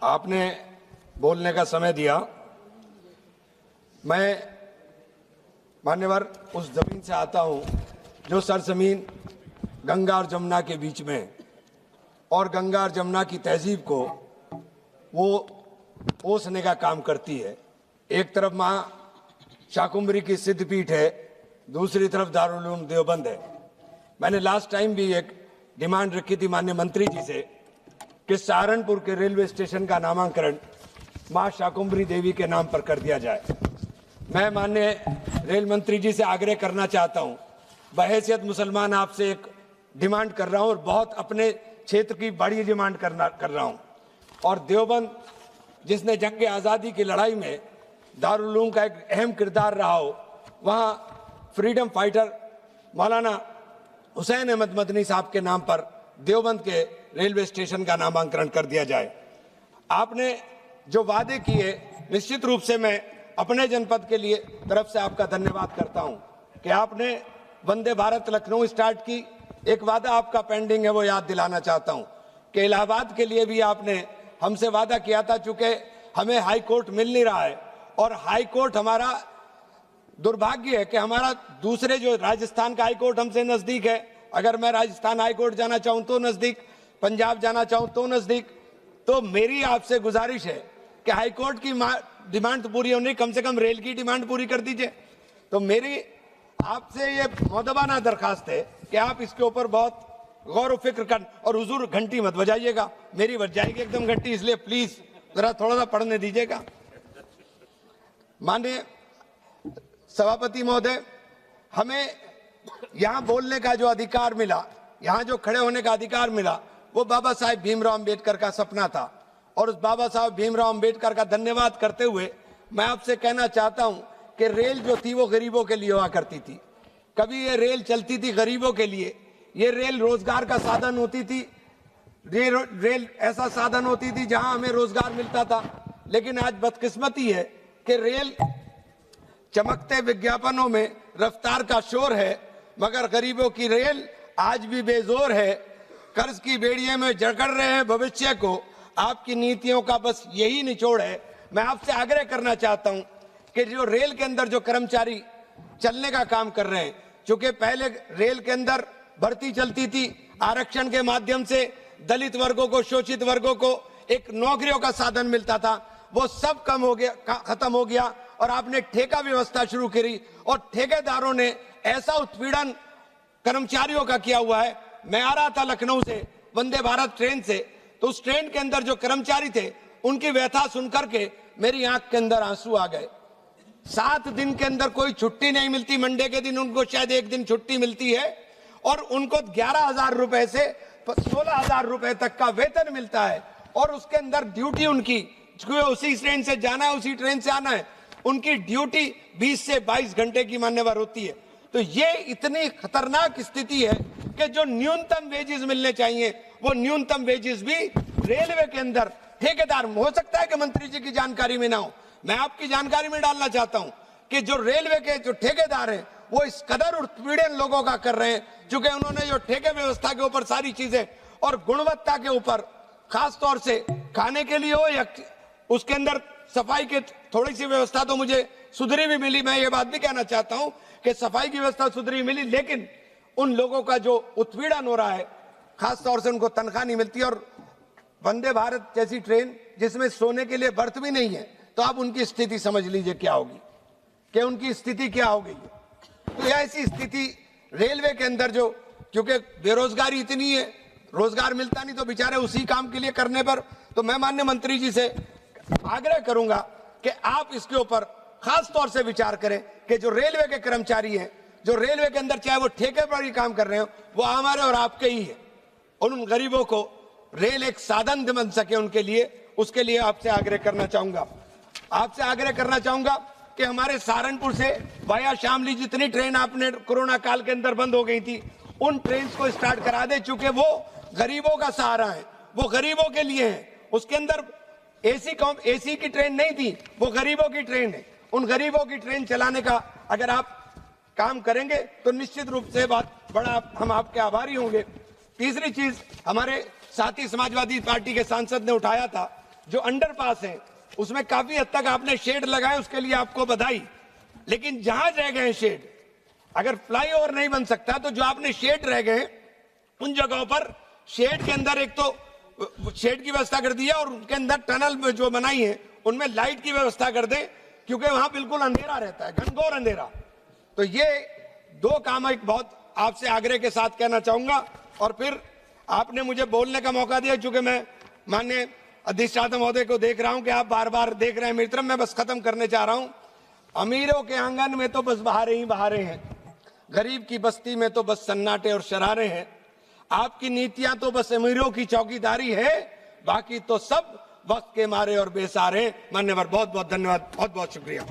आपने बोलने का समय दिया। मैं मान्यवर उस जमीन से आता हूं जो सरजमीन गंगा और जमुना के बीच में है और गंगा और जमुना की तहजीब को वो पोसने का काम करती है। एक तरफ मां शाकुंभरी की सिद्धपीठ है, दूसरी तरफ दारुल उलूम देवबंद है। मैंने लास्ट टाइम भी एक डिमांड रखी थी माननीय मंत्री जी से कि सहारनपुर के रेलवे स्टेशन का नामांकन मां शाकुंभरी देवी के नाम पर कर दिया जाए। मैं माननीय रेल मंत्री जी से आग्रह करना चाहता हूं, बहैसियत मुसलमान आपसे एक डिमांड कर रहा हूं और बहुत अपने क्षेत्र की बड़ी डिमांड कर रहा हूं। और देवबंद जिसने जंग आज़ादी की लड़ाई में दारुल उलूम का एक अहम किरदार रहा हो, वहां फ्रीडम फाइटर मौलाना हुसैन अहमद मदनी साहब के नाम पर देवबंद के रेलवे स्टेशन का नामांकन कर दिया जाए। आपने जो वादे किए, निश्चित रूप से मैं अपने जनपद के लिए तरफ से आपका धन्यवाद करता हूं कि आपने वंदे भारत लखनऊ स्टार्ट की। एक वादा आपका पेंडिंग है, वो याद दिलाना चाहता हूं कि इलाहाबाद के लिए भी आपने हमसे वादा किया था। चूंकि हमें हाई कोर्ट मिल नहीं रहा है और हाई कोर्ट हमारा दुर्भाग्य है कि हमारा दूसरे जो राजस्थान का हाई कोर्ट हमसे नजदीक है। अगर मैं राजस्थान हाई कोर्ट जाना चाहूं तो नजदीक, पंजाब जाना चाहूं तो नजदीक। तो मेरी आपसे गुजारिश है कि हाई कोर्ट की डिमांड तो पूरी होनी, कम से कम रेल की डिमांड पूरी कर दीजिए। तो मेरी आपसे ये मौदबाना दरखास्त है कि आप इसके ऊपर बहुत गौर व फिक्र कर, और हुजूर घंटी मत बजाइएगा, मेरी बज जाएगी एकदम घंटी, इसलिए प्लीज जरा थोड़ा सा पढ़ने दीजिएगा। माननीय सभापति महोदय, हमें यहाँ बोलने का जो अधिकार मिला, यहाँ जो खड़े होने का अधिकार मिला, वो बाबा साहेब भीमराव अंबेडकर का सपना था। और उस बाबा साहेब भीमराव अंबेडकर का धन्यवाद करते हुए मैं आपसे कहना चाहता हूं कि रेल जो थी वो गरीबों के लिए हुआ करती थी। कभी ये रेल चलती थी गरीबों के लिए, ये रेल रोजगार का साधन होती थी। रेल ऐसा साधन होती थी जहां हमें रोजगार मिलता था। लेकिन आज बदकिस्मती है कि रेल चमकते विज्ञापनों में रफ्तार का शोर है, मगर गरीबों की रेल आज भी बेजोर है। कर्ज की बेड़ियों में जकड़ रहे हैं भविष्य को, आपकी नीतियों का बस यही निचोड़ है। मैं आपसे आग्रह करना चाहता हूं कि जो रेल के अंदर जो कर्मचारी चलने का काम कर रहे हैं, चूंकि पहले रेल के अंदर भर्ती चलती थी, आरक्षण के माध्यम से दलित वर्गों को, शोषित वर्गों को एक नौकरियों का साधन मिलता था, वो सब कम हो गया, खत्म हो गया। और आपने ठेका व्यवस्था शुरू करी और ठेकेदारों ने ऐसा उत्पीड़न कर्मचारियों का किया हुआ है। मैं आ रहा था लखनऊ से वंदे भारत ट्रेन से, तो उस ट्रेन के अंदर जो कर्मचारी थे उनकी व्यथा सुनकर के मेरी आंख के अंदर आंसू आ गए। 7 दिन के अंदर कोई छुट्टी नहीं मिलती, मंडे के दिन उनको शायद एक दिन छुट्टी मिलती है और उनको 11,000 रुपए से 16,000 रुपए तक का वेतन मिलता है। और उसके अंदर ड्यूटी उनकी, उसी ट्रेन से जाना है, उसी ट्रेन से आना है, उनकी ड्यूटी 20 से 22 घंटे की मान्यवर होती है। तो ये इतनी खतरनाक स्थिति है कि जो न्यूनतम वेजेस मिलने चाहिए वो न्यूनतम वेजेस भी रेलवे के अंदर ठेकेदार, हो सकता है कि मंत्री जी की जानकारी में ना हो, मैं आपकी जानकारी में डालना चाहता हूं कि जो रेलवे के जो ठेकेदार हैं वो इस कदर उत्पीड़न लोगों का कर रहे हैं, क्योंकि उन्होंने जो ठेके व्यवस्था के ऊपर सारी चीजें और गुणवत्ता के ऊपर, खास तौर से खाने के लिए हो या उसके अंदर सफाई की थोड़ी सी व्यवस्था तो मुझे सुधरी भी मिली। मैं ये बात भी कहना चाहता हूं कि सफाई की व्यवस्था सुधरी मिली, लेकिन उन लोगों का जो उत्पीड़न हो रहा है, खास तौर से उनको तनख्वाह नहीं मिलती। और वंदे भारत जैसी ट्रेन जिसमें सोने के लिए बर्थ भी नहीं है, तो आप उनकी स्थिति समझ लीजिए क्या होगी, कि उनकी स्थिति क्या हो गई। तो ऐसी स्थिति रेलवे के अंदर जो, क्योंकि बेरोजगारी इतनी है, रोजगार मिलता नहीं तो बेचारे उसी काम के लिए करने पर। तो मैं माननीय मंत्री जी से आग्रह करूंगा कि आप इसके ऊपर खास तौर से विचार करें कि जो रेलवे के कर्मचारी हैं, जो रेलवे के अंदर चाहे वो ठेके पर ही काम कर रहे हो, वो हमारे और आपके ही है। उन गरीबों को रेल एक साधन बन सके उनके लिए, उसके लिए आपसे आग्रह करना चाहूंगा। आपसे आग्रह करना चाहूंगा कि हमारे सहारनपुर से वाया शामली जितनी ट्रेन आपने कोरोना काल के अंदर बंद हो गई थी, उन ट्रेन को स्टार्ट करा दे, चूंकि वो गरीबों का सहारा है, वो गरीबों के लिए है। उसके अंदर एसी की ट्रेन नहीं थी, वो गरीबों की ट्रेन है। उन गरीबों की ट्रेन चलाने का अगर आप काम करेंगे तो निश्चित रूप से बात बड़ा हम आपके आभारी होंगे। तीसरी चीज हमारे साथी समाजवादी पार्टी के सांसद ने उठाया था जो अंडरपास है उसमें काफी हद तक आपने शेड लगाए, उसके लिए आपको बधाई। लेकिन जहां रह गए शेड, अगर फ्लाईओवर नहीं बन सकता तो जो आपने शेड रह गए उन जगहों पर शेड के अंदर एक तो शेड की व्यवस्था कर दी है और उनके अंदर टनल जो बनाई है उनमें लाइट की व्यवस्था कर दे, क्योंकि वहां बिल्कुल अंधेरा रहता है, घनघोर अंधेरा। तो ये दो काम एक बहुत आपसे आग्रह के साथ कहना चाहूंगा। और फिर आपने मुझे बोलने का मौका दिया, क्योंकि मैं माननीय अधिष्ठाता महोदय को देख रहा हूं कि आप बार बार देख रहे हैं मेरी तरफ। मैं बस खत्म करने चाह रहा हूं। अमीरों के आंगन में तो बस बहारें ही बहारें हैं, गरीब की बस्ती में तो बस सन्नाटे और शरारे हैं। आपकी नीतियां तो बस अमीरों की चौकीदारी है, बाकी तो सब वक्त के मारे और बेसहारे। मान्यवर, बहुत बहुत धन्यवाद, बहुत बहुत शुक्रिया।